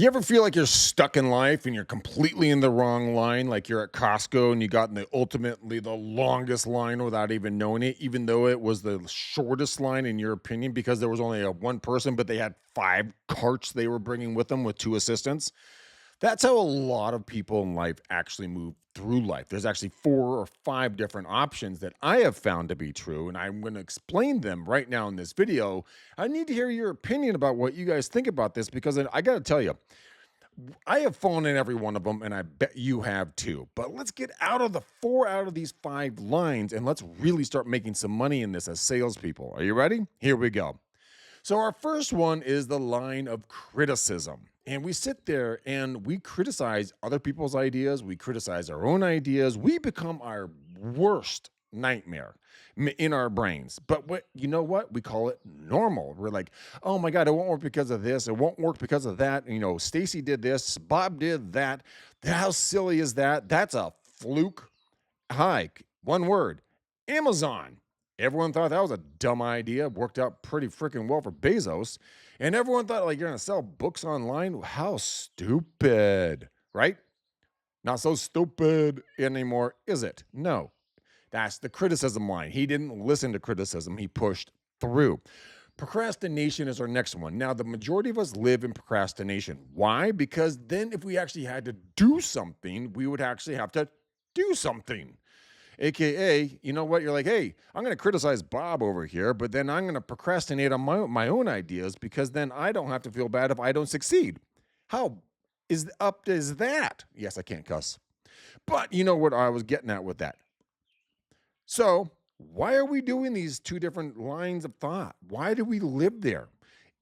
You ever feel like you're stuck in life and you're completely in the wrong line? Like you're at Costco and you got in ultimately the longest line without even knowing it, even though it was the shortest line in your opinion because there was only a one person, but they had five carts they were bringing with them with two assistants. That's how a lot of people in life actually move through life. There's actually four or five different options that I have found to be true, and I'm going to explain them right now in this video. I need to hear your opinion about what you guys think about this because I got to tell you, I have fallen in every one of them, and I bet you have too. But let's get out of the four out of these five lines and let's really start making some money in this as salespeople. Are you ready? Here we go. So, our first one is the line of criticism. And we sit there and we criticize other people's ideas. We criticize our own ideas. We become our worst nightmare in our brains. But you know what? We call it normal. We're like, oh my God, it won't work because of this. It won't work because of that. You know, Stacy did this. Bob did that. How silly is that? That's a fluke. Hike. One word. Amazon. Everyone thought that was a dumb idea. Worked out pretty freaking well for Bezos. And everyone thought, like, you're going to sell books online? How stupid, right? Not so stupid anymore, is it? No. That's the criticism line. He didn't listen to criticism, he pushed through. Procrastination is our next one. Now, the majority of us live in procrastination. Why? Because then if we actually had to do something, we would actually have to do something. AKA, you know what? You're like, hey, I'm going to criticize Bob over here, but then I'm going to procrastinate on my own ideas because then I don't have to feel bad if I don't succeed. How is that? Yes, I can't cuss. But you know what I was getting at with that. So, why are we doing these two different lines of thought? Why do we live there?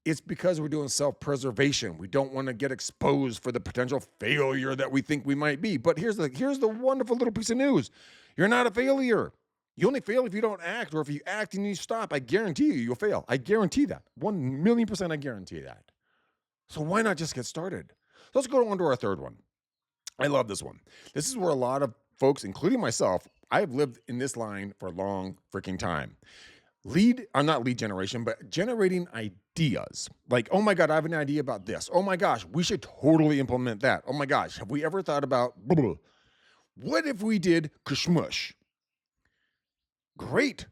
It's because we're doing self-preservation. We don't want to get exposed for the potential failure that we think we might be. But here's the wonderful little piece of news. You're not a failure. You only fail if you don't act, or if you act and you stop. I guarantee you'll fail. I guarantee that. 1,000,000% I guarantee that. So why not just get started? Let's go on to our third one. I love this one. This is where a lot of folks, including myself, I've lived in this line for a long freaking time. Not lead generation, but generating ideas. Like, oh my God, I have an idea about this. Oh my gosh, we should totally implement that. Oh my gosh, have we ever thought about blah, blah. What if we did kashmush? Great.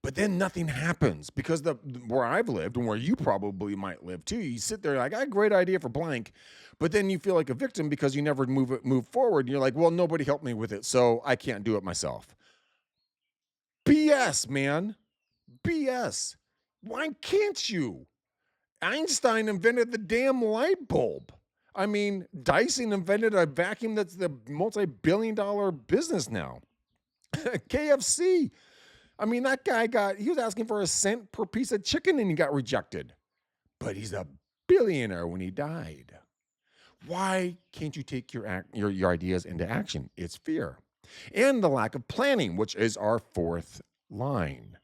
But then nothing happens because where I've lived and where you probably might live too, you sit there like, I got a great idea for blank, but then you feel like a victim because you never move forward. And you're like, well, nobody helped me with it, so I can't do it myself. BS, man. BS. Why can't you? Einstein invented the damn light bulb. I mean, Dyson invented a vacuum that's the multi-billion-dollar business now. KFC. I mean, that guy he was asking for a cent per piece of chicken and he got rejected. But he's a billionaire when he died. Why can't you take your ideas into action? It's fear. And the lack of planning, which is our fourth line.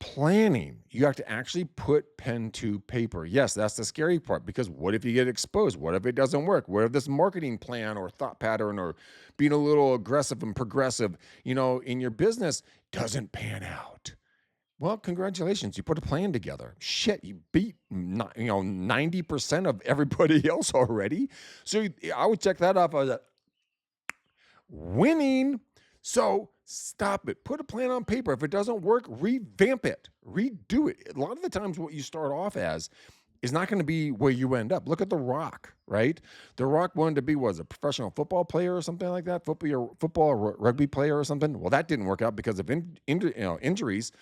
Planning. You have to actually put pen to paper. Yes, that's the scary part because what if you get exposed? What if it doesn't work? What if this marketing plan or thought pattern or being a little aggressive and progressive, in your business doesn't pan out? Well, congratulations. You put a plan together. Shit, you beat 90% of everybody else already. So I would check that off as winning. So stop it. Put a plan on paper. If it doesn't work, revamp it. Redo it. A lot of the times what you start off as is not going to be where you end up. Look at The Rock, right? The Rock wanted to be, a professional football player or something like that? Football or rugby player or something? Well, that didn't work out because of injuries.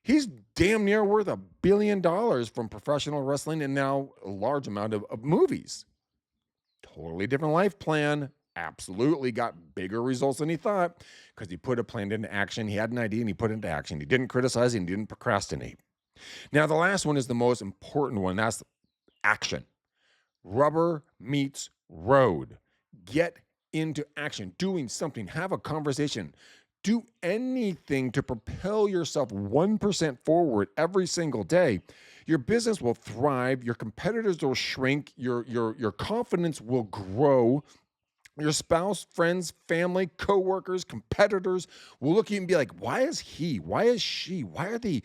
He's damn near worth $1 billion from professional wrestling and now a large amount of movies. Totally different life plan. Absolutely got bigger results than he thought because he put a plan into action. He had an idea and he put it into action. He didn't criticize and he didn't procrastinate. Now, the last one is the most important one. That's action. Rubber meets road. Get into action. Doing something. Have a conversation. Do anything to propel yourself 1% forward every single day. Your business will thrive. Your competitors will shrink. Your confidence will grow. Your spouse, friends, family, coworkers, competitors will look at you and be like, why is he? Why is she? Why are they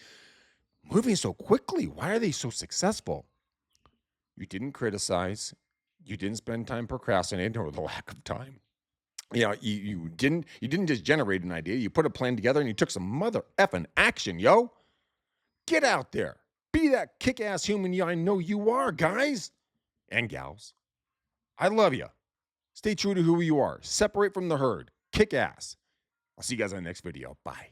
moving so quickly? Why are they so successful? You didn't criticize. You didn't spend time procrastinating or the lack of time. You didn't just generate an idea. You put a plan together and you took some mother effing action, yo. Get out there. Be that kick-ass human I know you are, guys and gals. I love you. Stay true to who you are. Separate from the herd. Kick ass. I'll see you guys in the next video. Bye.